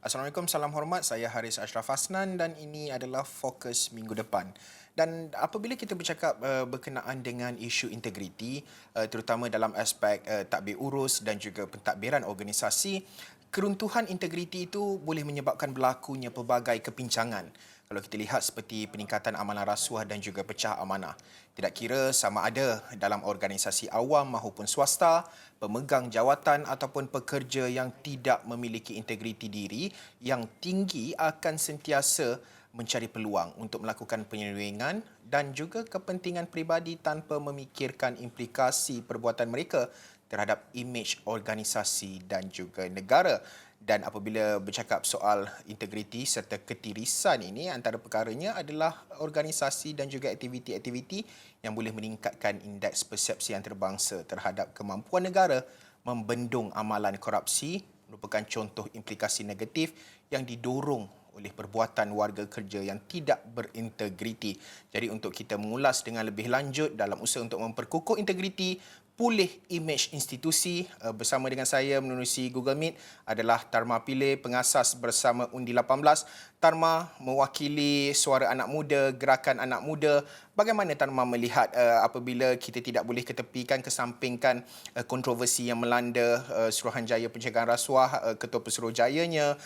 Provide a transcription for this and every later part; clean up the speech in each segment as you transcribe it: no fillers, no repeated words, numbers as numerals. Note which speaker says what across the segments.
Speaker 1: Assalamualaikum, salam hormat. Saya Haris Ashraf Hasnan dan ini adalah fokus minggu depan. Dan apabila kita bercakap berkenaan dengan isu integriti, terutama dalam aspek tadbir urus dan juga pentadbiran organisasi, keruntuhan integriti itu boleh menyebabkan berlakunya pelbagai kepincangan. Kalau kita lihat seperti peningkatan amalan rasuah dan juga pecah amanah. Tidak kira sama ada dalam organisasi awam maupun swasta, pemegang jawatan ataupun pekerja yang tidak memiliki integriti diri yang tinggi akan sentiasa mencari peluang untuk melakukan penyelewengan dan juga kepentingan peribadi tanpa memikirkan implikasi perbuatan mereka terhadap imej organisasi dan juga negara. Dan apabila bercakap soal integriti serta ketirisan ini, antara perkaranya adalah organisasi dan juga aktiviti-aktiviti yang boleh meningkatkan indeks persepsi antarabangsa terhadap kemampuan negara membendung amalan korupsi merupakan contoh implikasi negatif yang didorong oleh perbuatan warga kerja yang tidak berintegriti. Jadi untuk kita mengulas dengan lebih lanjut dalam usaha untuk memperkukuh integriti, pulih imej institusi, bersama dengan saya menerusi Google Meet adalah Tarma Pillay, pengasas bersama Undi 18. Tarma mewakili suara anak muda, gerakan anak muda. Bagaimana Tarma melihat apabila kita tidak boleh kesampingkan kontroversi yang melanda Suruhanjaya Pencegahan Rasuah, Ketua Pesuruhjayanya,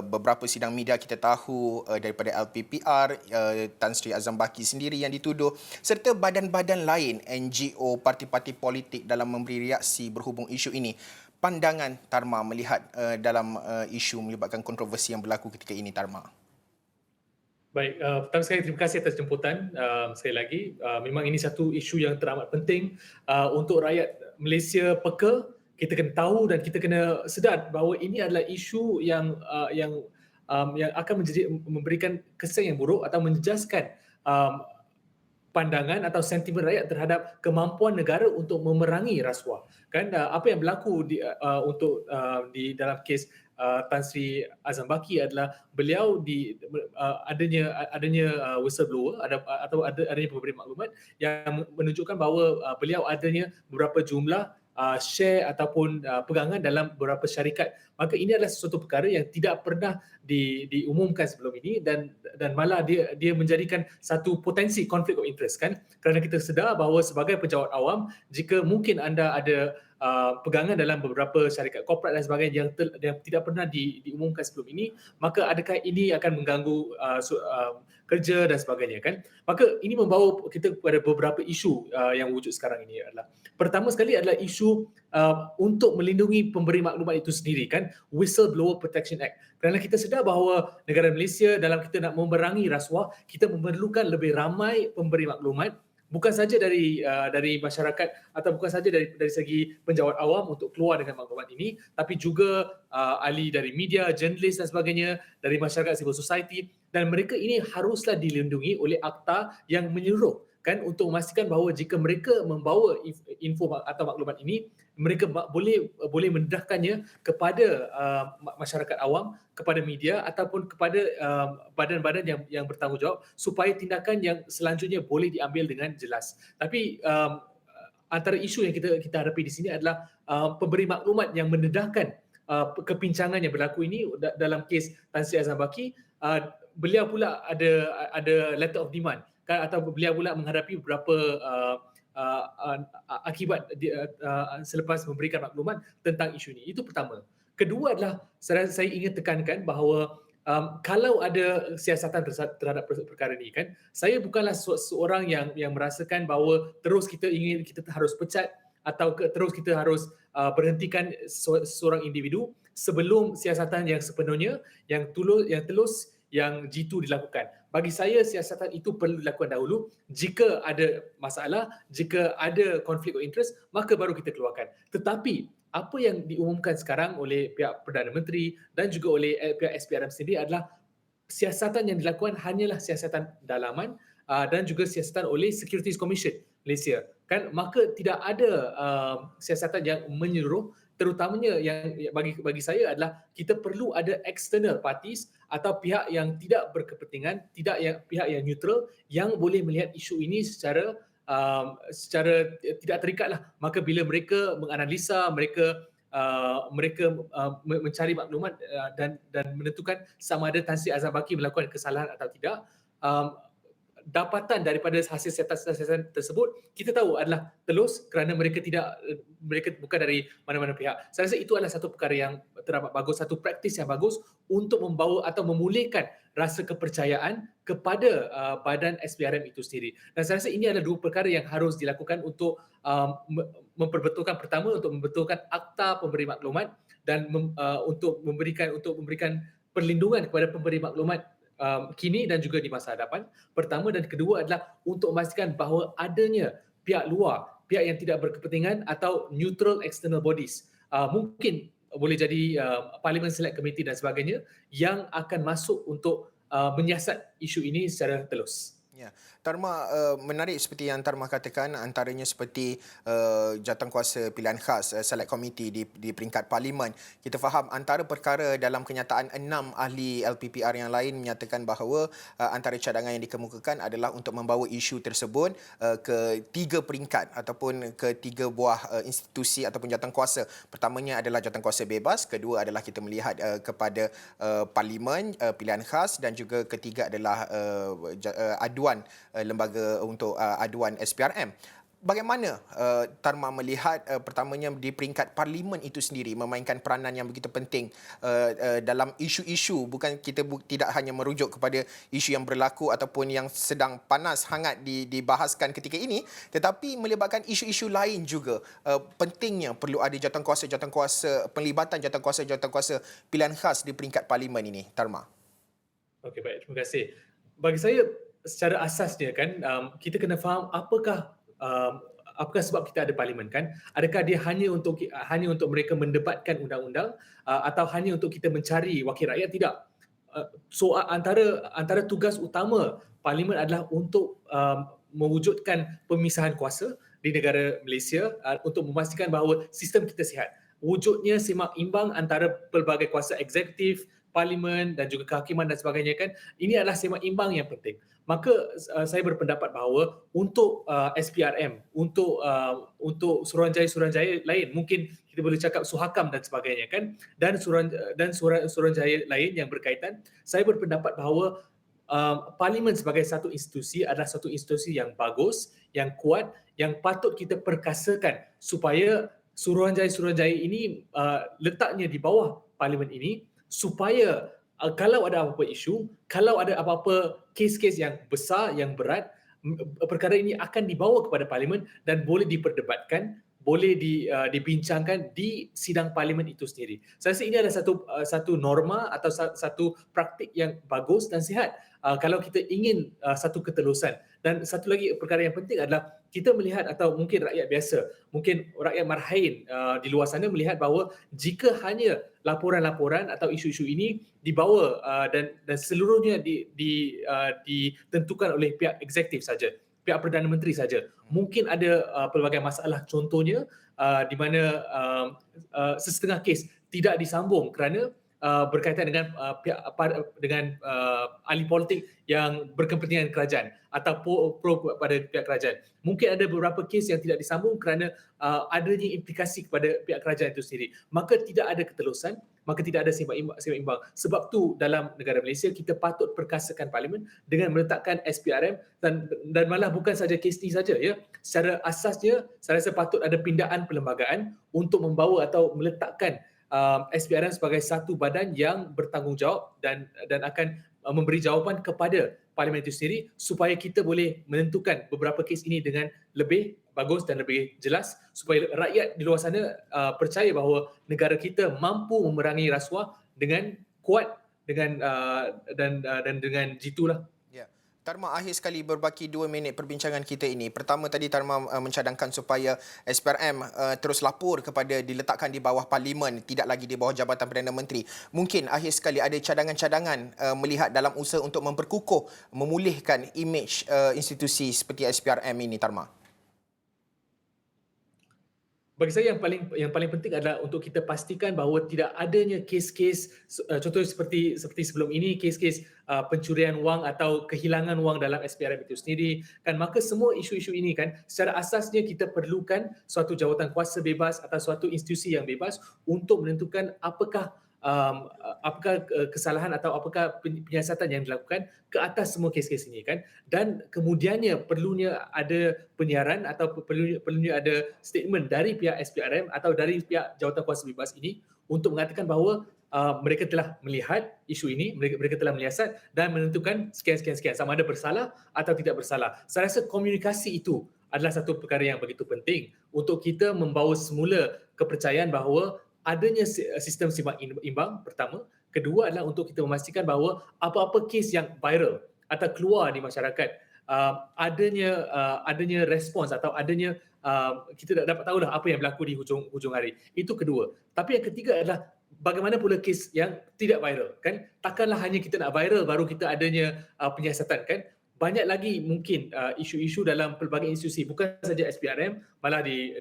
Speaker 1: beberapa sidang media kita tahu daripada LPPR, Tan Sri Azam Baki sendiri yang dituduh, serta badan-badan lain, NGO, parti-parti politik dalam memberi reaksi berhubung isu ini. Pandangan Tarma melihat dalam isu melibatkan kontroversi yang berlaku ketika ini, Tarma.
Speaker 2: Baik, pertama sekali terima kasih atas jemputan. Sekali lagi, memang ini satu isu yang teramat penting untuk rakyat Malaysia peka. Kita kena tahu dan kita kena sedar bahawa ini adalah isu yang akan memberikan kesan yang buruk atau menjejaskan um, pandangan atau sentimen rakyat terhadap kemampuan negara untuk memerangi rasuah. Kan apa yang berlaku di dalam kes Tan Sri Azam Baki adalah beliau adanya whistleblower adanya pemberi maklumat yang menunjukkan bahawa beliau adanya beberapa jumlah share ataupun pegangan dalam beberapa syarikat. Maka ini adalah sesuatu perkara yang tidak pernah diumumkan sebelum ini dan malah dia menjadikan satu potensi konflik of interest, kan, kerana kita sedar bahawa sebagai pejabat awam, jika mungkin anda ada pegangan dalam beberapa syarikat korporat dan sebagainya yang tidak pernah diumumkan sebelum ini, maka adakah ini akan mengganggu kerja dan sebagainya, kan. Maka ini membawa kita kepada beberapa isu yang wujud sekarang ini adalah, pertama sekali adalah isu untuk melindungi pemberi maklumat itu sendiri, kan, Whistleblower Protection Act. Kerana kita sedar bahawa negara Malaysia dalam kita nak memerangi rasuah, kita memerlukan lebih ramai pemberi maklumat, bukan saja dari masyarakat atau bukan saja dari segi penjawat awam untuk keluar dengan maklumat ini, tapi juga ahli dari media, jurnalis dan sebagainya, dari masyarakat civil society, dan mereka ini haruslah dilindungi oleh akta yang menyeluruh, kan, untuk memastikan bahawa jika mereka membawa info atau maklumat ini, mereka boleh mendedahkannya kepada masyarakat awam, kepada media ataupun kepada badan-badan yang bertanggungjawab supaya tindakan yang selanjutnya boleh diambil dengan jelas. Tapi antara isu yang kita hadapi di sini adalah pemberi maklumat yang mendedahkan kepincangan yang berlaku ini dalam kes Tan Sri Azam Baki. Beliau pula ada letter of demand, kan, atau beliau pula menghadapi beberapa akibat selepas memberikan maklumat tentang isu ini. Itu pertama. Kedua adalah saya ingin tekankan bahawa kalau ada siasatan terhadap perkara ini, kan, saya bukanlah seorang yang merasakan bahawa terus kita harus pecat atau terus kita harus berhentikan seorang individu sebelum siasatan yang sepenuhnya, yang telus, yang jitu dilakukan. Bagi saya, siasatan itu perlu dilakukan dahulu. Jika ada masalah, jika ada konflik of interest, maka baru kita keluarkan. Tetapi apa yang diumumkan sekarang oleh pihak Perdana Menteri dan juga oleh pihak SPRM sendiri adalah siasatan yang dilakukan hanyalah siasatan dalaman dan juga siasatan oleh Securities Commission Malaysia, kan. Maka tidak ada siasatan yang menyeluruh. Terutamanya yang bagi saya adalah kita perlu ada external parties atau pihak yang tidak berkepentingan, pihak yang neutral yang boleh melihat isu ini secara tidak terikat lah. Maka bila mereka menganalisa, mereka mereka mencari maklumat dan menentukan sama ada Tan Sri Azhar Baki melakukan kesalahan atau tidak. Dapatan daripada hasil siasatan tersebut kita tahu adalah telus kerana mereka bukan dari mana-mana pihak. Saya rasa itu adalah satu perkara yang teramat bagus, satu praktis yang bagus untuk membawa atau memulihkan rasa kepercayaan kepada badan SPRM itu sendiri. Dan saya rasa ini adalah dua perkara yang harus dilakukan untuk memperbetulkan, pertama untuk membetulkan akta pemberi maklumat dan untuk memberikan perlindungan kepada pemberi maklumat kini dan juga di masa hadapan. Pertama dan kedua adalah untuk memastikan bahawa adanya pihak luar, pihak yang tidak berkepentingan atau neutral external bodies, mungkin boleh jadi Parliament Select Committee dan sebagainya, yang akan masuk untuk menyiasat isu ini secara telus.
Speaker 1: Ya, Tarma, menarik seperti yang Tarma katakan, antaranya seperti jawatankuasa pilihan khas Select Committee di peringkat Parlimen. Kita faham antara perkara dalam kenyataan 6 ahli LPPR yang lain menyatakan bahawa antara cadangan yang dikemukakan adalah untuk membawa isu tersebut ke 3 peringkat ataupun ke 3 buah institusi ataupun jawatankuasa. Pertamanya adalah jawatankuasa bebas, kedua adalah kita melihat kepada Parlimen pilihan khas, dan juga ketiga adalah aduan lembaga untuk aduan SPRM. Bagaimana Tarma melihat pertamanya di peringkat Parlimen itu sendiri memainkan peranan yang begitu penting dalam isu-isu, bukan kita tidak hanya merujuk kepada isu yang berlaku ataupun yang sedang panas hangat dibahaskan ketika ini, tetapi melibatkan isu-isu lain juga. Pentingnya perlu ada jawatankuasa, pelibatan jawatankuasa pilihan khas di peringkat Parlimen ini, Tarma.
Speaker 2: Okey, baik, terima kasih. Bagi saya, secara asasnya kan, kita kena faham apakah sebab kita ada parlimen kan? Adakah dia hanya untuk mereka mendebatkan undang-undang atau hanya untuk kita mencari wakil rakyat? Tidak. Soal antara tugas utama parlimen adalah untuk mewujudkan pemisahan kuasa di negara Malaysia, untuk memastikan bahawa sistem kita sihat. Wujudnya semak imbang antara pelbagai kuasa eksekutif, parlimen dan juga kehakiman dan sebagainya kan, ini adalah semak imbang yang penting. Maka saya berpendapat bahawa untuk SPRM, untuk suruhanjaya lain, mungkin kita boleh cakap Suhakam dan sebagainya kan, dan suruhanjaya lain yang berkaitan, saya berpendapat bahawa Parlimen sebagai satu institusi adalah satu institusi yang bagus, yang kuat, yang patut kita perkasakan supaya suruhanjaya ini letaknya di bawah Parlimen ini, supaya kalau ada apa-apa isu, kalau ada apa-apa kes-kes yang besar, yang berat, perkara ini akan dibawa kepada Parlimen dan boleh diperdebatkan, boleh dibincangkan di sidang Parlimen itu sendiri. Saya rasa ini adalah satu norma atau satu praktik yang bagus dan sihat kalau kita ingin satu ketelusan. Dan satu lagi perkara yang penting adalah kita melihat, atau mungkin rakyat biasa, mungkin rakyat marhain di luar sana melihat bahawa jika hanya laporan-laporan atau isu-isu ini dibawa dan seluruhnya ditentukan oleh pihak eksekutif saja, pihak Perdana Menteri saja, mungkin ada pelbagai masalah, contohnya di mana sesetengah kes tidak disambung kerana berkaitan dengan ahli politik yang berkepentingan kerajaan atau pro pada pihak kerajaan. Mungkin ada beberapa kes yang tidak disambung kerana adanya implikasi kepada pihak kerajaan itu sendiri. Maka tidak ada ketelusan, maka tidak ada seimbang. Sebab tu dalam negara Malaysia kita patut perkasakan Parlimen dengan meletakkan SPRM dan malah bukan saja kes ini saja ya. Secara asasnya saya rasa patut ada pindaan perlembagaan untuk membawa atau meletakkan SPRM sebagai satu badan yang bertanggungjawab dan akan memberi jawapan kepada Parlimen itu sendiri supaya kita boleh menentukan beberapa kes ini dengan lebih bagus dan lebih jelas, supaya rakyat di luar sana percaya bahawa negara kita mampu memerangi rasuah dengan kuat, dengan dan dengan jitulah.
Speaker 1: Tarma, akhir sekali berbaki 2 minit perbincangan kita ini. Pertama tadi Tarma mencadangkan supaya SPRM terus lapor kepada diletakkan di bawah Parlimen, tidak lagi di bawah Jabatan Perdana Menteri. Mungkin akhir sekali ada cadangan-cadangan melihat dalam usaha untuk memperkukuh, memulihkan imej institusi seperti SPRM ini, Tarma.
Speaker 2: Bagi saya yang paling penting adalah untuk kita pastikan bahawa tidak adanya kes-kes contoh seperti sebelum ini kes-kes pencurian wang atau kehilangan wang dalam SPRM itu sendiri kan, maka semua isu-isu ini kan secara asasnya kita perlukan suatu jawatan kuasa bebas atau suatu institusi yang bebas untuk menentukan apakah kesalahan atau apakah penyiasatan yang dilakukan ke atas semua kes-kes ini kan, dan kemudiannya perlunya ada penyiaran atau perlunya ada statement dari pihak SPRM atau dari pihak jawatan kuasa bebas ini untuk mengatakan bahawa mereka telah melihat isu ini, mereka telah menyiasat dan menentukan sekian sama ada bersalah atau tidak bersalah. Saya rasa komunikasi itu adalah satu perkara yang begitu penting untuk kita membawa semula kepercayaan bahawa adanya sistem seimbang imbang pertama, kedua adalah untuk kita memastikan bahawa apa-apa kes yang viral atau keluar di masyarakat, adanya respons atau adanya kita dapat tahulah apa yang berlaku di hujung hari. Itu kedua. Tapi yang ketiga adalah bagaimana pula kes yang tidak viral kan? Takkanlah hanya kita nak viral baru kita adanya penyiasatan kan? Banyak lagi mungkin isu-isu dalam pelbagai institusi, bukan saja SPRM, malah di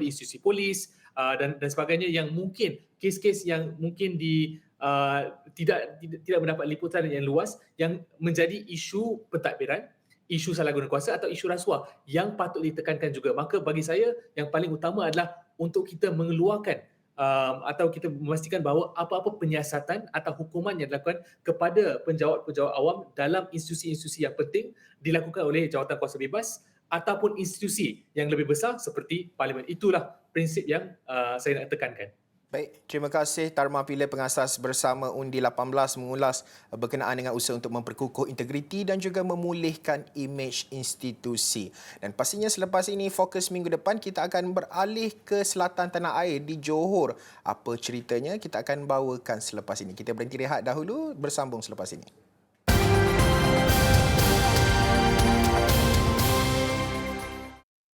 Speaker 2: institusi polis dan sebagainya, yang mungkin kes-kes yang mungkin tidak mendapat liputan yang luas yang menjadi isu pentadbiran, isu salah guna kuasa atau isu rasuah yang patut ditekankan juga. Maka bagi saya yang paling utama adalah untuk kita mengeluarkan atau kita memastikan bahawa apa-apa penyiasatan atau hukuman yang dilakukan kepada penjawat-penjawat awam dalam institusi-institusi yang penting dilakukan oleh jawatan kuasa bebas ataupun institusi yang lebih besar seperti parlimen. Itulah prinsip yang saya nak tekankan.
Speaker 1: Baik, terima kasih Tarma Pillay, pengasas bersama Undi 18, mengulas berkenaan dengan usaha untuk memperkukuh integriti dan juga memulihkan imej institusi. Dan pastinya selepas ini, fokus minggu depan kita akan beralih ke selatan tanah air di Johor. Apa ceritanya kita akan bawakan selepas ini. Kita berhenti rehat dahulu, bersambung selepas ini.